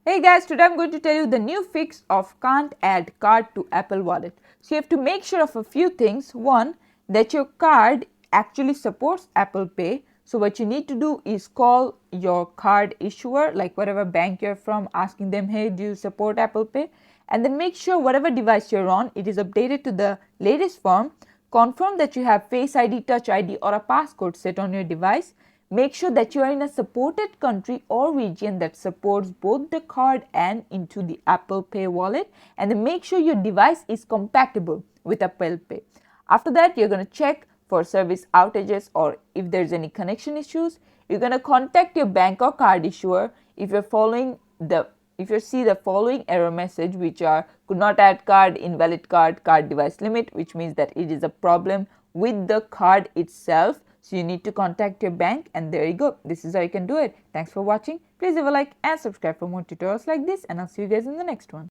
Hey guys, today I'm going to tell you the new fix of can't add card to Apple Wallet. So you have to make sure of a few things. One, that your card actually supports Apple Pay. So what you need to do is call your card issuer, like whatever bank you're from, asking them, hey, do you support Apple Pay? And then make sure whatever device you're on, it is updated to the latest form. Confirm that you have Face ID, Touch ID or a passcode set on your device. Make sure that you are in a supported country or region that supports both the card and into the Apple Pay wallet, and then make sure your device is compatible with Apple Pay. After that, you're going to check for service outages or if there's any connection issues. You're going to contact your bank or card issuer if you see the following error message, which are could not add card, invalid card, card device limit, which means that it is a problem with the card itself. So you need to contact your bank, and there you go. This is how you can do it. Thanks for watching. Please leave a like and subscribe for more tutorials like this, and I'll see you guys in the next one.